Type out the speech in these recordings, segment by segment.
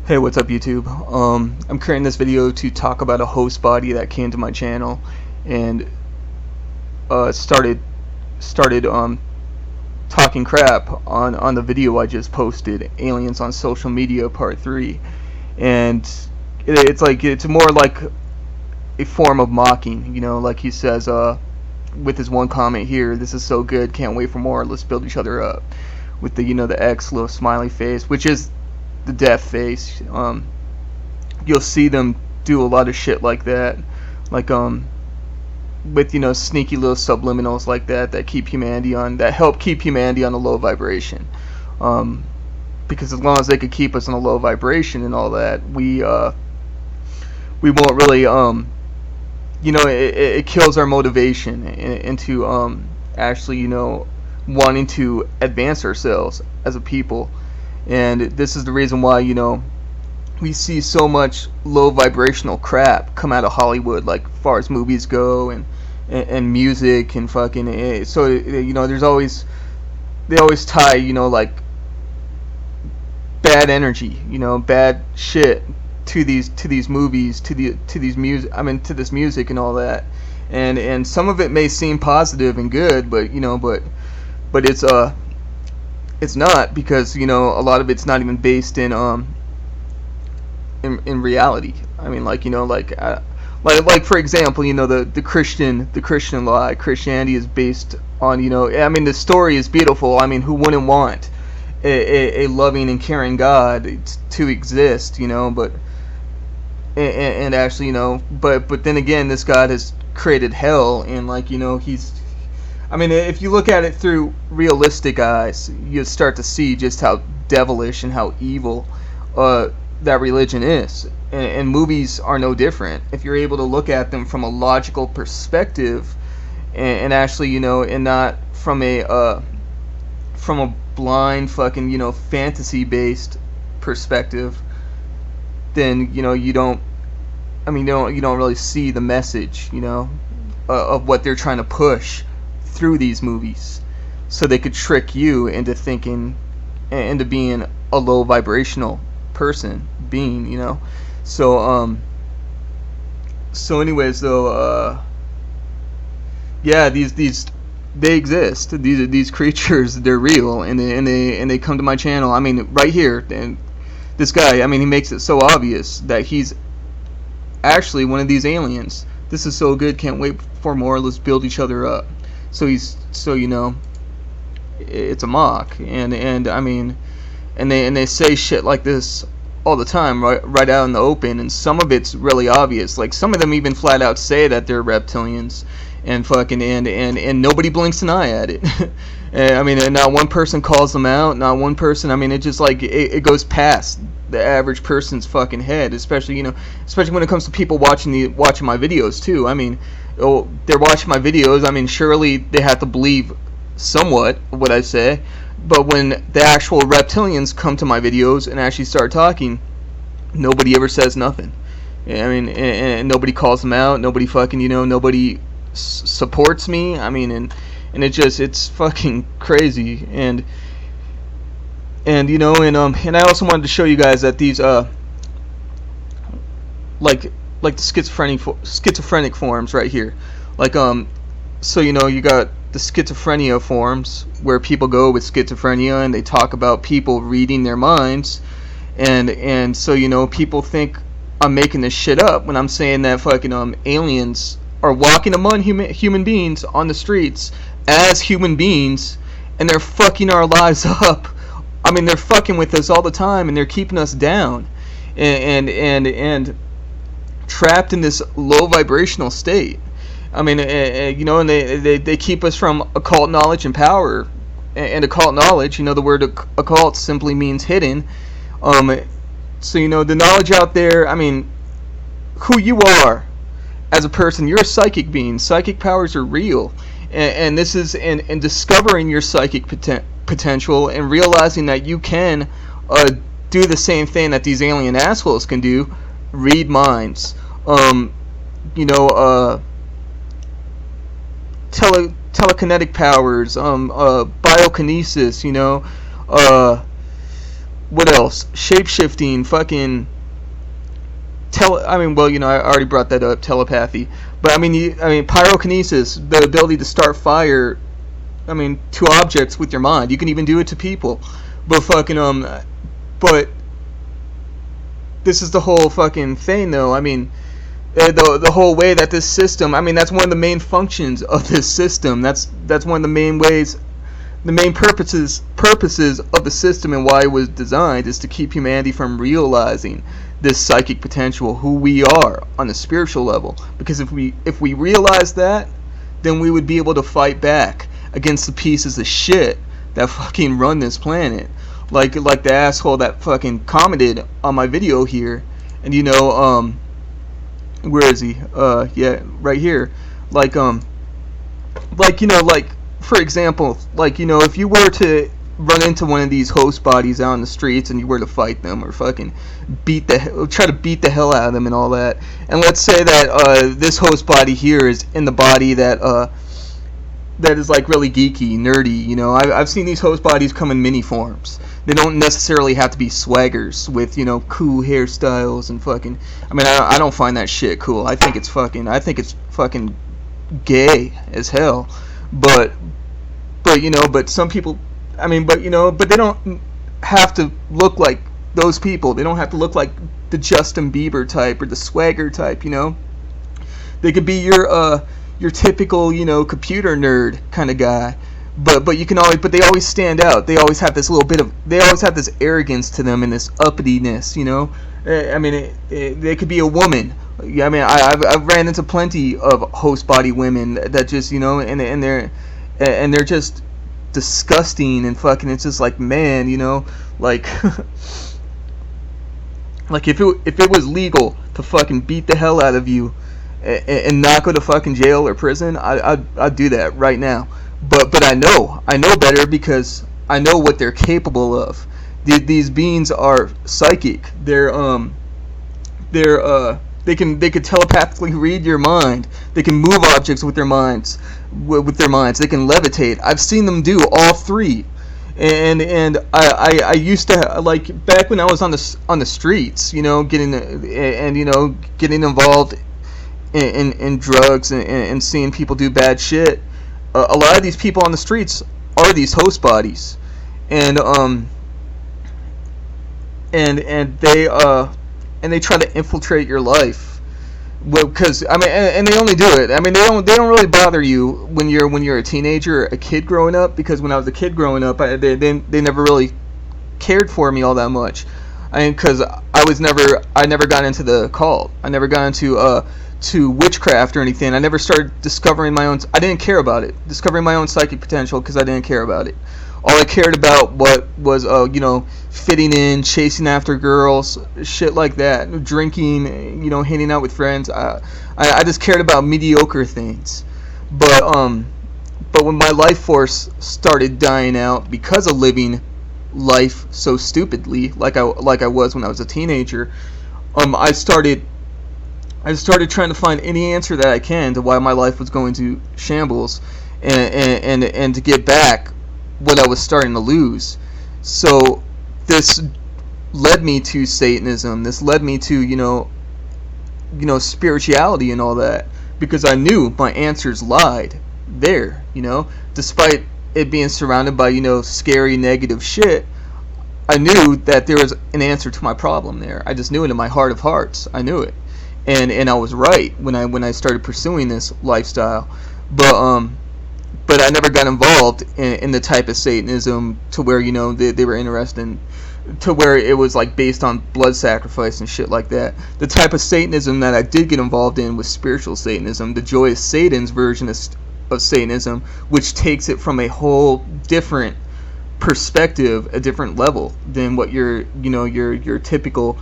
Hey, what's up YouTube? I'm creating this video to talk about a host body that came to my channel and started talking crap on the video I just posted, Aliens on Social Media Part 3. And it's more like a form of mocking, like he says with his one comment here, "This is so good, can't wait for more, let's build each other up," with the X little smiley face, which is the death face. You'll see them do a lot of shit like that, like with sneaky little subliminals like that that help keep humanity on a low vibration. Because as long as they could keep us on a low vibration and all that, we won't really it kills our motivation into actually wanting to advance ourselves as a people. And this is the reason why we see so much low vibrational crap come out of Hollywood, like far as movies go and music and fucking. So there's always they always tie like bad energy, bad shit to these movies, to these music. I mean to this music and all that. And some of it may seem positive and good, but but it's not, because a lot of it's not even based in reality. I mean, like for example, the Christian lie. Christianity is based on I mean, the story is beautiful. I mean, who wouldn't want a loving and caring God to exist? But and actually but then again, this God has created hell, and he's. I mean, if you look at it through realistic eyes, you start to see just how devilish and how evil that religion is. And movies are no different. If you're able to look at them from a logical perspective, and actually, and not from a blind fucking fantasy-based perspective, then you don't. I mean, you don't really see the message, of what they're trying to push through these movies, so they could trick you into thinking, into being a low vibrational being. So anyways, though, yeah, these they exist. These creatures, they're real, and they come to my channel. I mean, right here, and this guy, I mean, he makes it so obvious that he's actually one of these aliens. This is so good, can't wait for more, let's build each other up. So it's a mock, and I mean, and they say shit like this all the time, right out in the open, and some of it's really obvious. Like, some of them even flat out say that they're reptilians, and fucking and nobody blinks an eye at it. I mean, and not one person calls them out, not one person. I mean, it just it goes past the average person's fucking head, especially especially when it comes to people watching my videos too. I mean, they're watching my videos. I mean, surely they have to believe somewhat what I say. But when the actual reptilians come to my videos and actually start talking, nobody ever says nothing. I mean, and nobody calls them out. Nobody fucking nobody supports me. I mean, and it's fucking crazy. And I also wanted to show you guys that these like the schizophrenic forms right here, so you got the schizophrenia forms, where people go with schizophrenia and they talk about people reading their minds, and so people think I'm making this shit up when I'm saying that fucking aliens are walking among human beings on the streets as human beings, and they're fucking our lives up. I mean, they're fucking with us all the time, and they're keeping us down, and trapped in this low vibrational state. I mean, and they keep us from occult knowledge and power. And occult knowledge, the word occult simply means hidden. So the knowledge out there. I mean, who you are as a person, you're a psychic being. Psychic powers are real, and this is in discovering your psychic potential and realizing that you can do the same thing that these alien assholes can do: read minds. Telekinetic powers, biokinesis, What else? Shape-shifting, fucking I mean, well, I already brought that up, telepathy. But I mean, pyrokinesis, the ability to start fire. I mean, to objects with your mind. You can even do it to people. But but this is the whole fucking thing, though. I mean, the whole way that this system. I mean, that's one of the main functions of this system. That's one of the main ways. The main purposes of the system and why it was designed is to keep humanity from realizing this psychic potential, who we are on a spiritual level. Because if we realize that, then we would be able to fight back against the pieces of shit that fucking run this planet. Like the asshole that fucking commented on my video here, and where is he? Yeah, right here. Like for example, if you were to run into one of these host bodies out in the streets and you were to fight them or fucking try to beat the hell out of them and all that, and let's say that this host body here is in the body that is like really geeky, nerdy. I've seen these host bodies come in many forms. They don't necessarily have to be swaggers with cool hairstyles and fucking. I mean, I don't find that shit cool. I think it's fucking gay as hell. But some people. I mean, but they don't have to look like those people. They don't have to look like the Justin Bieber type or the swagger type. They could be your typical computer nerd kind of guy. But they always stand out. They always have this they always have this arrogance to them and this uppityness. I mean, they could be a woman. I mean, I've ran into plenty of host body women that just and they're just disgusting and fucking. It's just like, man, like like if it was legal to fucking beat the hell out of you and not go to fucking jail or prison, I'd do that right now. But I know better because I know what they're capable of. These beings are psychic. They could telepathically read your mind. They can move objects with their minds. They can levitate. I've seen them do all three. And I used to, like, back when I was on the streets, getting involved in drugs and seeing people do bad shit. A lot of these people on the streets are these host bodies, and they try to infiltrate your life. Well, because I mean, and they only do it. I mean, they don't really bother you when you're a teenager or a kid growing up. Because when I was a kid growing up, they never really cared for me all that much. I mean, because I never got into the cult. I never got into to witchcraft or anything. I never started discovering my own. I didn't care about it. Discovering my own psychic potential because I didn't care about it. All I cared about was fitting in, chasing after girls, shit like that, drinking, hanging out with friends. I just cared about mediocre things. But when my life force started dying out because of living life so stupidly, like I was when I was a teenager, I started trying to find any answer that I can to why my life was going to shambles, and to get back what I was starting to lose. So this led me to Satanism. This led me to spirituality and all that, because I knew my answers lied there. Despite it being surrounded by scary negative shit, I knew that there was an answer to my problem there. I just knew it in my heart of hearts. I knew it. And I was right when I started pursuing this lifestyle, but I never got involved in the type of Satanism to where they were interested in, to where it was like based on blood sacrifice and shit like that. The type of Satanism that I did get involved in was spiritual Satanism, the Joyous Satan's version of Satanism, which takes it from a whole different perspective, a different level than what your typical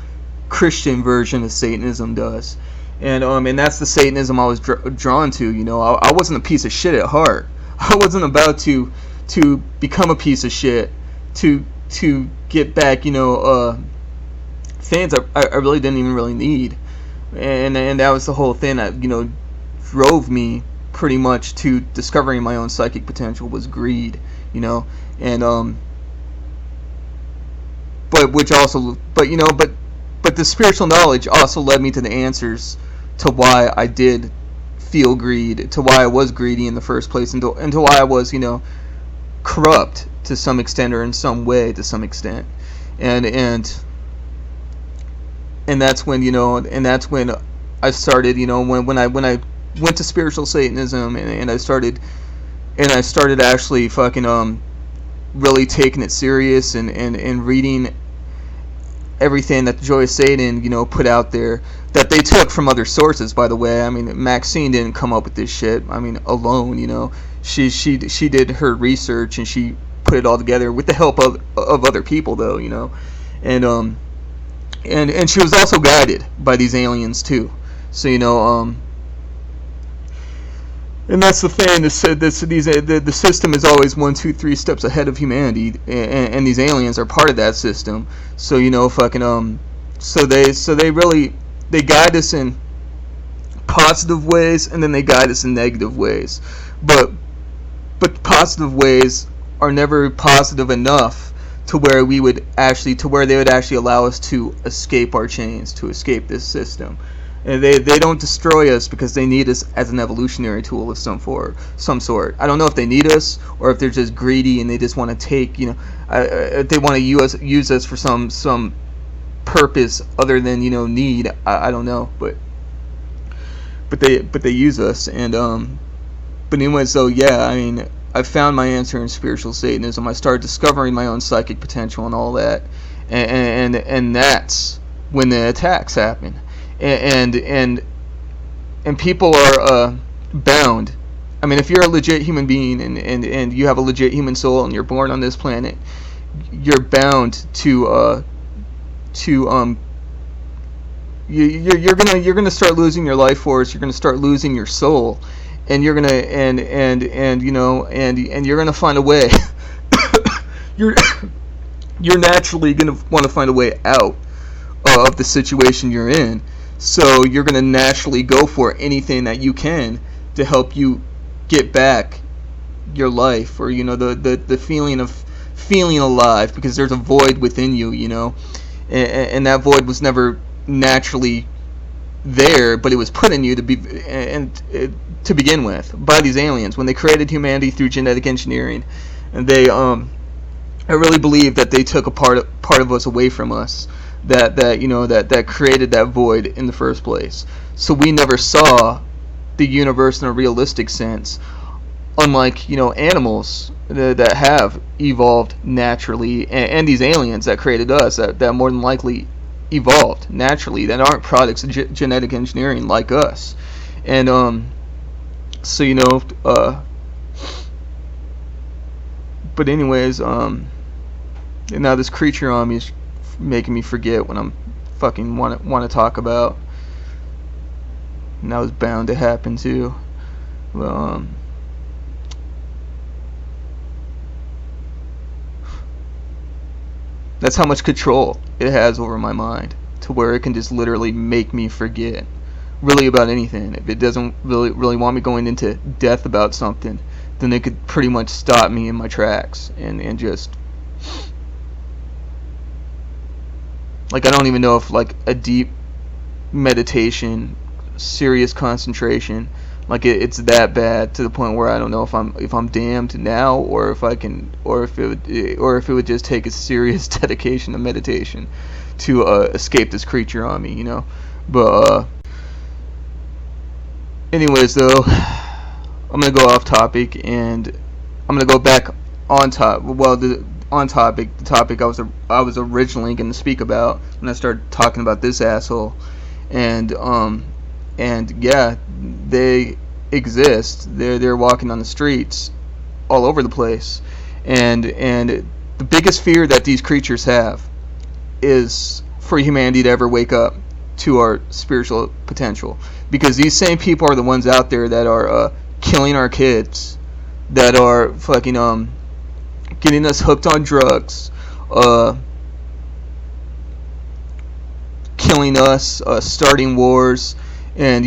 Christian version of Satanism does. And that's the Satanism I was drawn to. I wasn't a piece of shit at heart. I wasn't about to become a piece of shit to get back fans I really didn't even really need. And that was the whole thing that drove me pretty much to discovering my own psychic potential, was greed. And but which also, but you know, but the spiritual knowledge also led me to the answers to why I did feel greed, to why I was greedy in the first place, and to why I was, you know, corrupt to some extent, or in some way to some extent. And and and that's when, you know, and that's when I started, you know, when I went to spiritual Satanism, and I started actually fucking really taking it serious, and reading everything that the Joy of Satan, you know, put out there, that they took from other sources, by the way. I mean, Maxine didn't come up with this shit, I mean, alone, you know. She did her research, and she put it all together with the help of other people, though, you know. And she was also guided by these aliens too. So, you know, and that's the thing. The system is always 1, 2, 3 steps ahead of humanity, and these aliens are part of that system. So, you know, fucking so they really, they guide us in positive ways, and then they guide us in negative ways. But positive ways are never positive enough to where they would actually allow us to escape our chains, to escape this system. And they don't destroy us because they need us as an evolutionary tool of some sort. I don't know if they need us, or if they're just greedy and they just want to take, you know, they want to use us for some purpose other than, you know, need. I don't know, but they use us. And but anyway, so yeah, I mean, I found my answer in spiritual Satanism. I started discovering my own psychic potential and all that, and that's when the attacks happen. And people are bound. I mean, if you're a legit human being, and you have a legit human soul, and you're born on this planet, you're bound to you're gonna start losing your life force. You're gonna start losing your soul, and you're gonna and you know, and you're gonna find a way. you're naturally gonna want to find a way out of the situation you're in. So you're going to naturally go for anything that you can to help you get back your life, or, you know, the feeling of feeling alive, because there's a void within you, you know, and that void was never naturally there, but it was put in you to begin with by these aliens when they created humanity through genetic engineering. And they I really believe that they took a part of us away from us, that you know, that created that void in the first place. So we never saw the universe in a realistic sense, unlike, you know, animals that have evolved naturally, and these aliens that created us, that more than likely evolved naturally, that aren't products of genetic engineering like us. And so, you know, but anyways, and now this creature on me is making me forget what I'm fucking want to talk about. And that was bound to happen too. Well, that's how much control it has over my mind, to where it can just literally make me forget really about anything. If it doesn't really want me going into depth about something, then it could pretty much stop me in my tracks, and just, like, I don't even know if, like, a deep meditation, serious concentration, like, it's that bad, to the point where I don't know if I'm damned now, or if it would just take a serious dedication to meditation to escape this creature on me, you know. But anyways, though, I'm gonna go off topic, and I'm gonna go back on top. Well, the topic I was originally going to speak about when I started talking about this asshole. And yeah, they exist. They're walking on the streets all over the place, and the biggest fear that these creatures have is for humanity to ever wake up to our spiritual potential, because these same people are the ones out there that are killing our kids, that are fucking getting us hooked on drugs, killing us, starting wars, and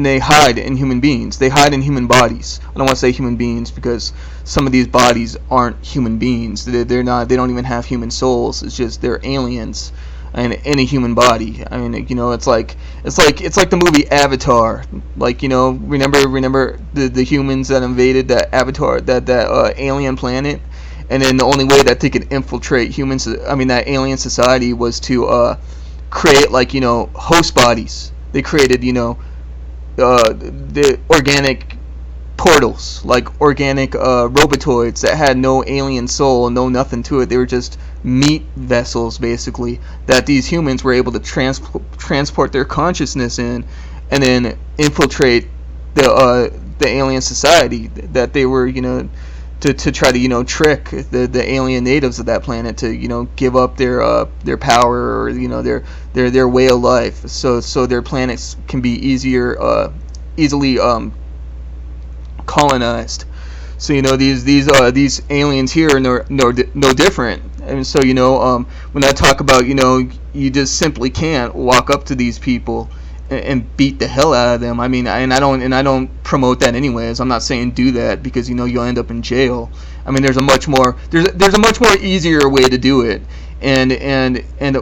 they hide in human beings. They hide in human bodies. I don't want to say human beings because some of these bodies aren't human beings. They're not. They don't even have human souls. It's just they're aliens in a human body. I mean, it's like the movie Avatar. Like, remember the humans that invaded that Avatar, that alien planet, and then the only way that they could infiltrate humans, that alien society, was to create, like, host bodies. They created, the organic portals, like organic robotoids that had no alien soul, no nothing to it. They were just meat vessels, basically, that these humans were able to transport their consciousness in, and then infiltrate the alien society that they were, to try to trick the alien natives of that planet to give up their power, or their way of life, so their planets can be easily colonized. So these aliens here are no different. And so when I talk about you just simply can't walk up to these people and beat the hell out of them. I mean, and I don't promote that anyways. I'm not saying do that, because you'll end up in jail. I mean, there's a much more easier way to do it, and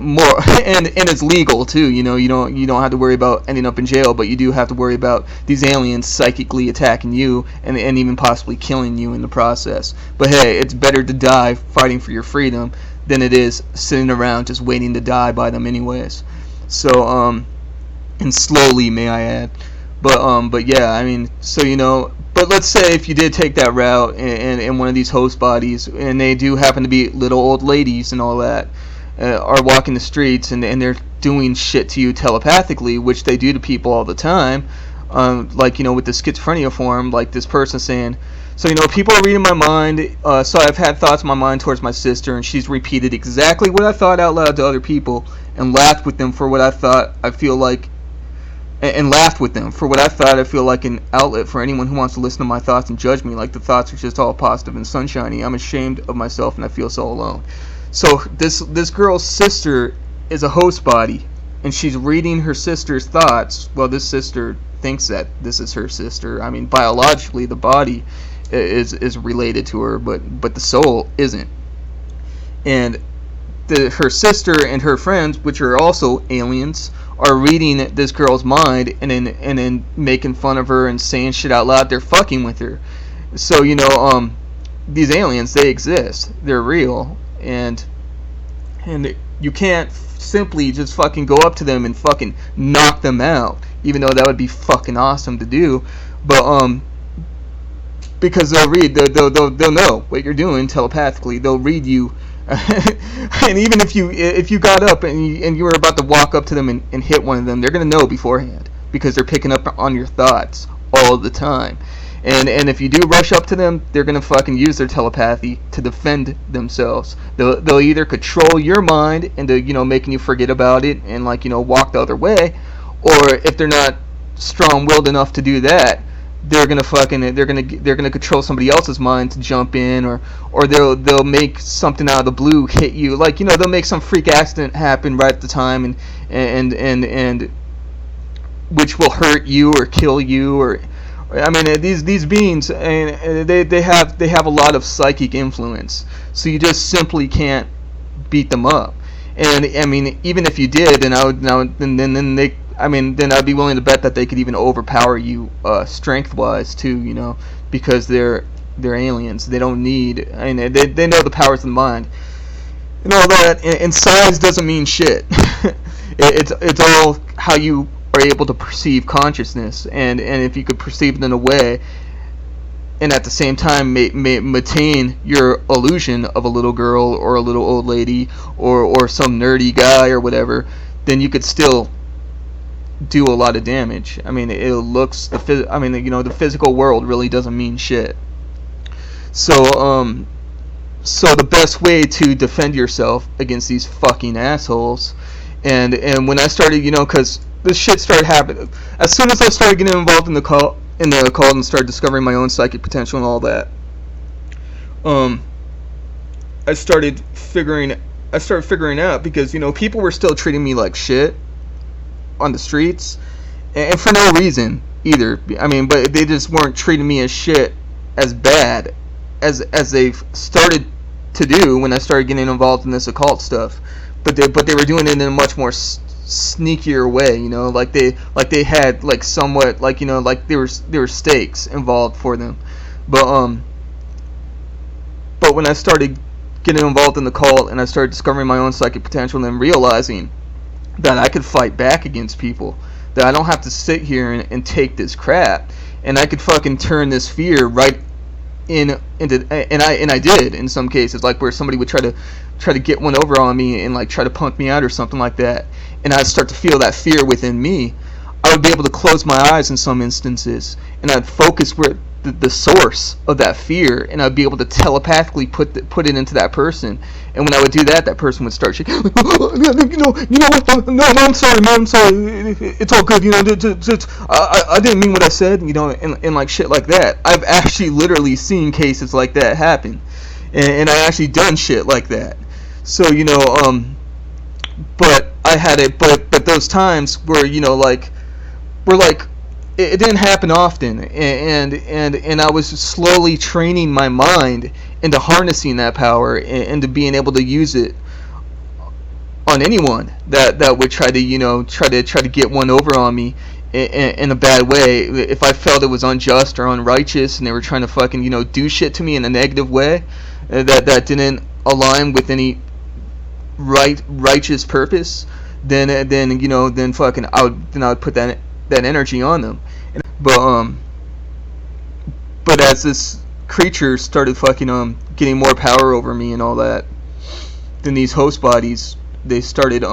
more and it's legal too. You don't have to worry about ending up in jail, but you do have to worry about these aliens psychically attacking you and even possibly killing you in the process. But hey, it's better to die fighting for your freedom than it is sitting around just waiting to die by them anyways. So and slowly, may I add. But yeah, I mean, so but let's say if you did take that route and one of these host bodies, and they do happen to be little old ladies and all that, are walking the streets, and they're doing shit to you telepathically, which they do to people all the time, like, with the schizophrenia form, like this person saying, so, people are reading my mind, so I've had thoughts in my mind towards my sister, and she's repeated exactly what I thought out loud to other people, and laughed with them for what I thought I feel like and laughed with them for what I thought I feel like an outlet for anyone who wants to listen to my thoughts and judge me, like the thoughts are just all positive and sunshiny. I'm ashamed of myself and I feel so alone. So this girl's sister is a host body, and she's reading her sister's thoughts. Well, this sister thinks that this is her sister. I mean, biologically the body is related to her, but the soul isn't. And her sister and her friends, which are also aliens, are reading this girl's mind and then making fun of her and saying shit out loud. They're fucking with her. So these aliens, they exist. They're real, and you can't simply just fucking go up to them and fucking knock them out, even though that would be fucking awesome to do. But because they'll know what you're doing telepathically. They'll read you. And even if you got up and you were about to walk up to them and hit one of them, they're going to know beforehand, because they're picking up on your thoughts all the time. And if you do rush up to them, they're going to fucking use their telepathy to defend themselves. They'll either control your mind into making you forget about it and walk the other way, or if they're not strong-willed enough to do that, they're gonna control somebody else's mind to jump in, or they'll make something out of the blue hit you, like they'll make some freak accident happen right at the time, and which will hurt you or kill you, or I mean, these beings, and they have a lot of psychic influence, so you just simply can't beat them up. And I mean, even if you did, then then I'd be willing to bet that they could even overpower you strength-wise too, because they're aliens. They don't need. I mean, they know the powers of the mind and all that. And size doesn't mean shit. it's all how you are able to perceive consciousness, and if you could perceive it in a way, and at the same time maintain your illusion of a little girl or a little old lady or some nerdy guy or whatever, then you could still do a lot of damage. I mean, the physical world really doesn't mean shit. So so the best way to defend yourself against these fucking assholes, and when I started, because this shit started happening as soon as I started getting involved in the cult and started discovering my own psychic potential and all that. I started figuring out, because people were still treating me like shit on the streets, and for no reason either. I mean, but they just weren't treating me as shit, as bad as they've started to do when I started getting involved in this occult stuff. But they were doing it in a much more sneakier way, you know, like they had like somewhat like, you know, like there were stakes involved for them. But but when I started getting involved in the cult and I started discovering my own psychic potential and then realizing that I could fight back against people, that I don't have to sit here and take this crap, and I could fucking turn this fear right into, and I did in some cases, like where somebody would try to get one over on me and like try to punk me out or something like that, and I'd start to feel that fear within me. I would be able to close my eyes in some instances, and I'd focus where the source of that fear, and I'd be able to telepathically put it into that person. And when I would do that, that person would start shaking. You know what? No, I'm sorry, man. I'm sorry. It's all good. You know, I didn't mean what I said. You know, and like shit like that. I've actually literally seen cases like that happen, and I actually done shit like that. So you know, but I had it. But those times where, you know, like, were like, it didn't happen often, and I was slowly training my mind into harnessing that power and to being able to use it on anyone that would try to, you know, try to get one over on me in a bad way. If I felt it was unjust or unrighteous and they were trying to fucking, you know, do shit to me in a negative way that didn't align with any righteous purpose, then you know, then fucking I would put that energy on them. But as this creature started fucking getting more power over me and all that, then these host bodies, they started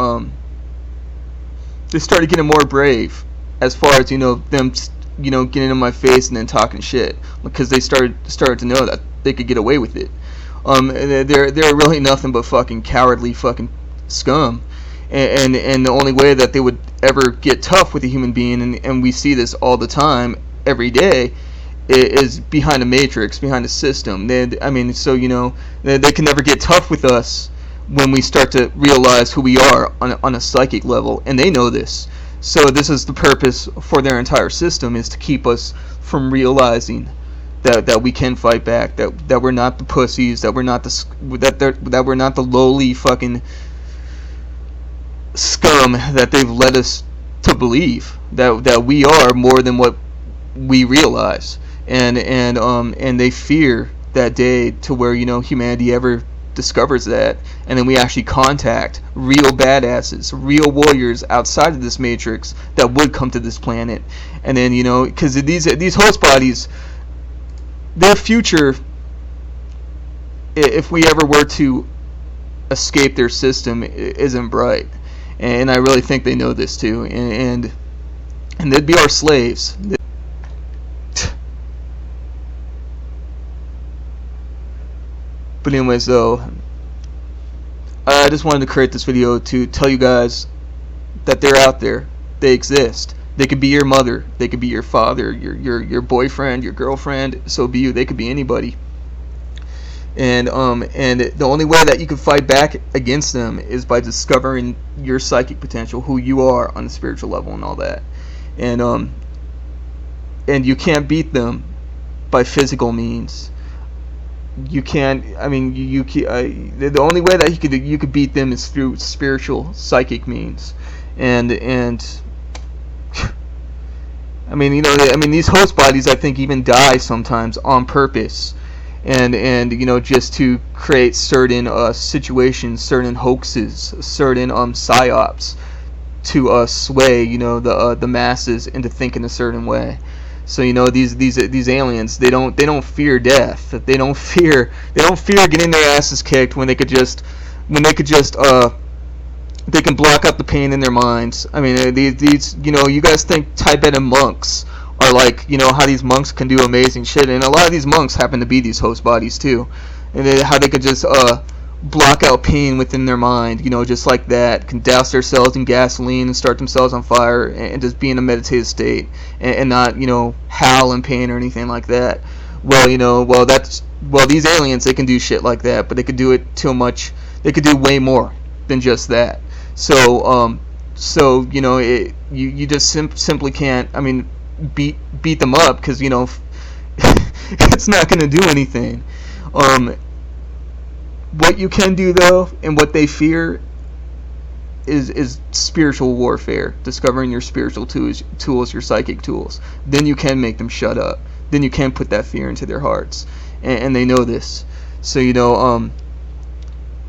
getting more brave as far as, you know, them, you know, getting in my face and then talking shit, because they started to know that they could get away with it. They're really nothing but fucking cowardly fucking scum. And the only way that they would ever get tough with a human being, and we see this all the time, every day, is behind a matrix, behind a system. I mean, so, you know, they can never get tough with us when we start to realize who we are on a psychic level, and they know this. So this is the purpose for their entire system, is to keep us from realizing that we can fight back, that we're not the pussies, that we're not the lowly fucking scum that they've led us to believe, that we are more than what we realize, and they fear that day to where, you know, humanity ever discovers that, and then we actually contact real badasses, real warriors outside of this matrix that would come to this planet, and then, you know, because these host bodies, their future, if we ever were to escape their system, isn't bright. And I really think they know this too, and they'd be our slaves. But anyways, though, I just wanted to create this video to tell you guys that they're out there. They exist. They could be your mother. They could be your father, your boyfriend, your girlfriend. So be you. They could be anybody. And the only way that you can fight back against them is by discovering your psychic potential, who you are on the spiritual level and all that. And you can't beat them by physical means. You can't. I mean, the only way that you could beat them is through spiritual, psychic means. And I mean, you know, these host bodies, I think, even die sometimes on purpose. And you know, just to create certain situations, certain hoaxes, certain psyops to sway, you know, the masses into thinking a certain way. So, you know, these aliens, they don't fear death. They don't fear getting their asses kicked when they can block out the pain in their minds. I mean, these you know, you guys think Tibetan monks are like, you know, how these monks can do amazing shit, and a lot of these monks happen to be these host bodies too, and how they could just block out pain within their mind, you know, just like that, can douse themselves in gasoline and start themselves on fire and just be in a meditative state and not, you know, howl in pain or anything like that. Well, you know, these aliens, they can do shit like that, but they could do it they could do way more than just that. So So you just simply can't. I mean, beat them up, because it's not going to do anything. What you can do though, and what they fear, is spiritual warfare, discovering your spiritual tools, your psychic tools. Then you can make them shut up. Then you can put that fear into their hearts, and they know this. So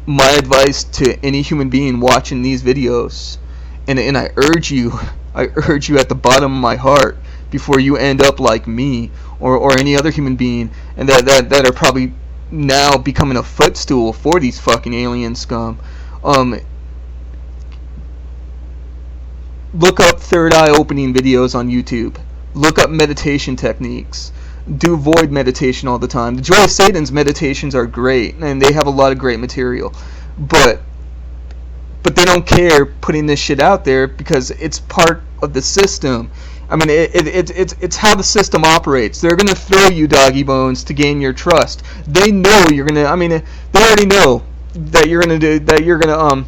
my advice to any human being watching these videos, and I urge you at the bottom of my heart, before you end up like me or any other human being, and that are probably now becoming a footstool for these fucking alien scum. Look up third eye opening videos on YouTube. Look up meditation techniques. Do void meditation all the time. The Joy of Satan's meditations are great, and they have a lot of great material. But they don't care putting this shit out there, because it's part of the system. I mean, it's how the system operates. They're gonna throw you doggy bones to gain your trust. They know you're gonna. I mean, they already know that you're gonna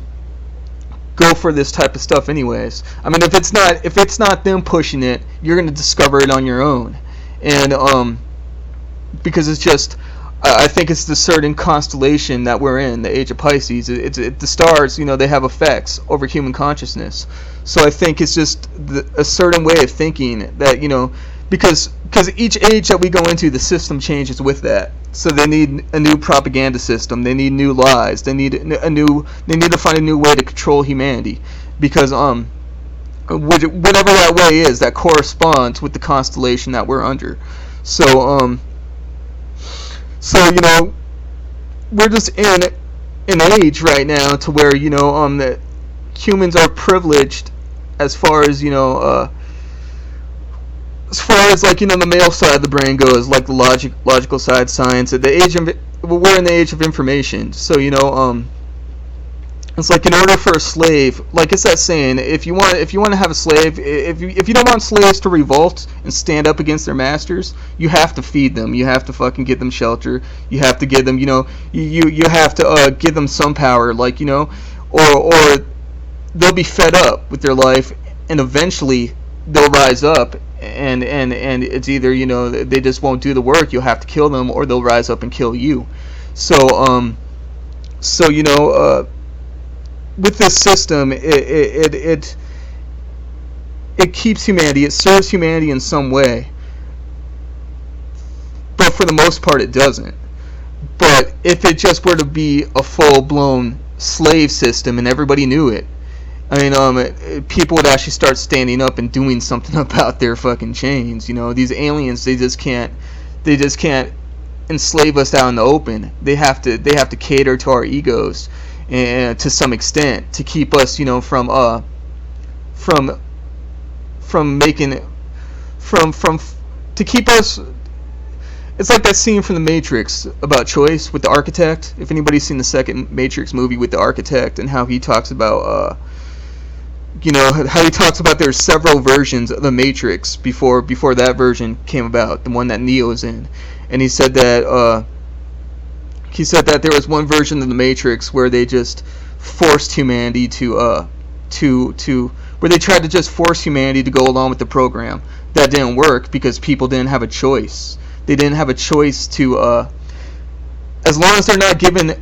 go for this type of stuff anyways. I mean, if it's not them pushing it, you're gonna discover it on your own. And because it's just, I think it's the certain constellation that we're in, the age of Pisces. The stars, they have effects over human consciousness. So I think it's just a certain way of thinking that, because each age that we go into, the system changes with that. So they need a new propaganda system. They need new lies. They need to find a new way to control humanity, because whatever that way is, that corresponds with the constellation that we're under. So we're just in an age right now to where that humans are privileged, as far as like the male side of the brain goes, like the logical side, science. At the age of, we're in the age of information. So it's like, in order for a slave, like it's that saying, if you want to have a slave, if you don't want slaves to revolt and stand up against their masters, you have to feed them. You have to fucking give them shelter. You have to give them, you have to give them some power, like, or they'll be fed up with their life, and eventually they'll rise up, and it's either they just won't do the work, you'll have to kill them, or they'll rise up and kill you. So with this system, it keeps humanity, it serves humanity in some way, but for the most part it doesn't. But if it just were to be a full-blown slave system and everybody knew it, I mean, people would actually start standing up and doing something about their fucking chains. These aliens, they just can't enslave us out in the open. They have to cater to our egos, and to some extent, to keep us, from to keep us. It's like that scene from The Matrix about choice with the architect. If anybody's seen the second Matrix movie with the architect, and how he talks about there's several versions of the Matrix before that version came about, the one that Neo's in. And he said that there was one version of the Matrix where they just forced humanity to where they tried to just force humanity to go along with the program. That didn't work, because people didn't have a choice. They didn't have a choice to as long as they're not given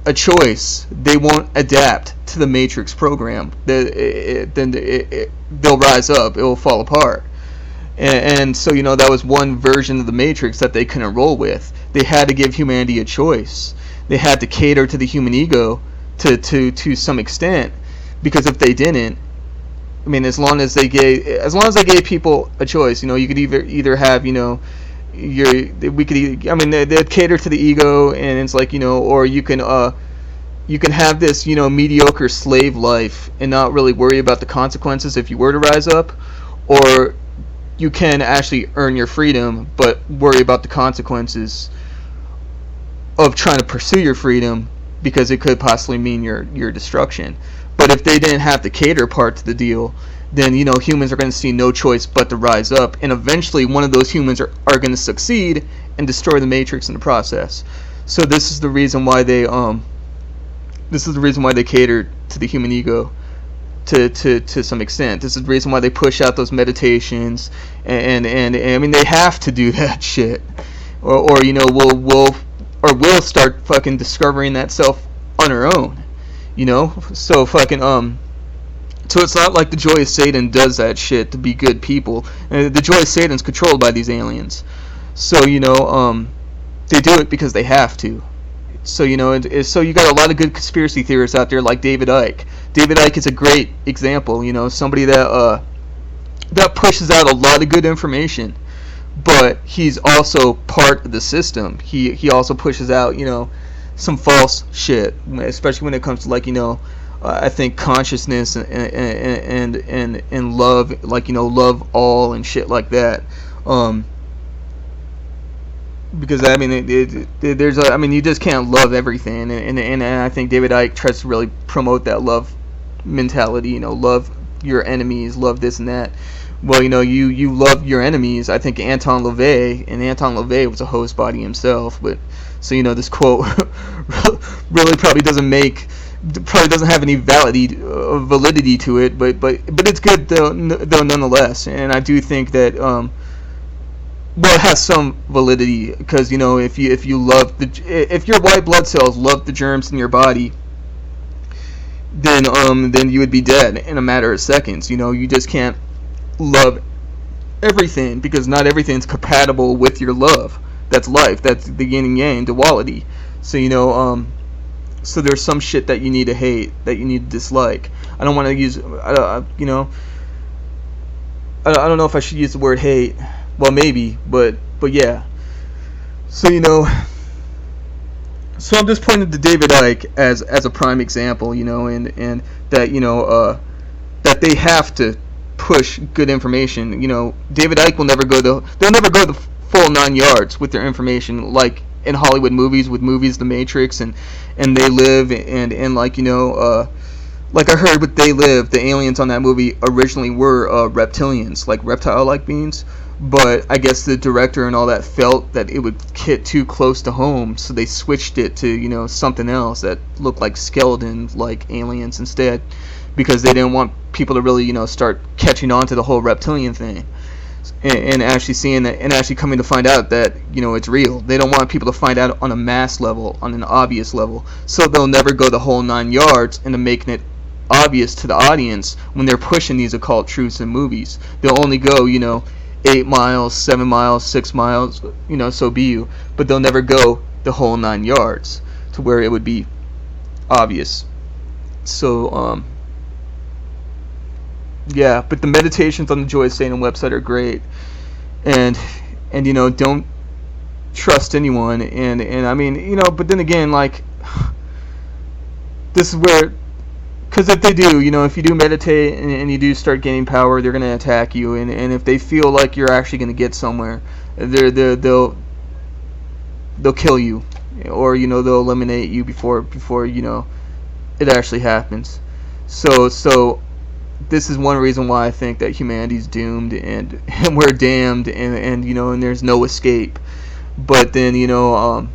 a choice, they won't adapt to the Matrix program. Then they'll rise up. It will fall apart. And so that was one version of the Matrix that they couldn't roll with. They had to give humanity a choice. They had to cater to the human ego to some extent, because if they didn't, I mean, as long as they gave people a choice, you could either have they'd cater to the ego, and it's like, or you can have this mediocre slave life and not really worry about the consequences if you were to rise up, or you can actually earn your freedom but worry about the consequences of trying to pursue your freedom, because it could possibly mean your destruction. But if they didn't have the cater part to the deal, then humans are going to see no choice but to rise up, and eventually one of those humans are going to succeed and destroy the Matrix in the process. So this is the reason why they catered to the human ego. to some extent. This is the reason why they push out those meditations, and I mean they have to do that shit, or you know we'll start fucking discovering that self on our own, you know. So fucking so it's not like the Joy of Satan does that shit to be good people. The Joy of Satan's controlled by these aliens, so you know they do it because they have to. So you know, so you got a lot of good conspiracy theorists out there like David Icke. David Icke is a great example. You know, somebody that pushes out a lot of good information, but he's also part of the system. He also pushes out, you know, some false shit, especially when it comes to like, you know, I think consciousness and love, like, you know, love all and shit like that. Because I mean, there's I mean, you just can't love everything, and I think David Icke tries to really promote that love mentality. You know, love your enemies, love this and that. Well, you know, you love your enemies. I think Anton LaVey was a host body himself, but so you know, this quote really probably doesn't have any validity to it, but it's good though nonetheless. And I do think that well, it has some validity because you know if you love if your white blood cells love the germs in your body, then you would be dead in a matter of seconds. You know, you just can't love everything because not everything's compatible with your love. That's life. That's the yin and yang duality. So you know so there's some shit that you need to hate, that you need to dislike. I don't want to use you know, I don't know if I should use the word hate. Well, maybe, but yeah. So you know, so I'm just pointing to David Icke as a prime example, you know, and that you know that they have to push good information. You know, David Icke they'll never go the full 9 yards with their information, like in Hollywood movies with movies The Matrix and They Live and like, you know, like I heard with They Live, the aliens on that movie originally were reptilians, like reptile-like beings. But I guess the director and all that felt that it would hit too close to home, so they switched it to, you know, something else that looked like skeletons, like aliens instead, because they didn't want people to really, you know, start catching on to the whole reptilian thing, and actually seeing that, and actually coming to find out that, you know, it's real. They don't want people to find out on a mass level, on an obvious level, so they'll never go the whole 9 yards into making it obvious to the audience when they're pushing these occult truths in movies. They'll only go, you know, 8 miles, 7 miles, 6 miles, you know, so be you. But they'll never go the whole 9 yards to where it would be obvious. So, yeah, but the meditations on the Joy of Satan website are great. And you know, don't trust anyone. And I mean, you know, but then again, like, this is where, because if they do, you know, if you do meditate and you do start gaining power, they're going to attack you. And if they feel like you're actually going to get somewhere, they'll kill you. Or, you know, they'll eliminate you before you know, it actually happens. So this is one reason why I think that humanity's doomed and we're damned and you know, and there's no escape. But then, you know,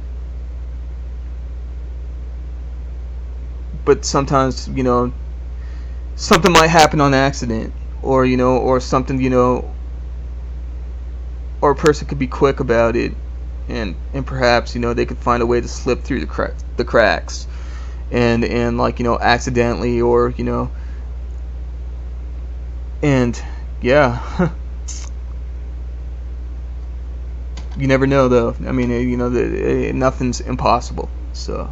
but sometimes, you know, something might happen on accident, or, you know, or something, you know, or a person could be quick about it, and perhaps, you know, they could find a way to slip through the cracks, and like, you know, accidentally, or, you know, and yeah. You never know, though. I mean, you know, nothing's impossible, so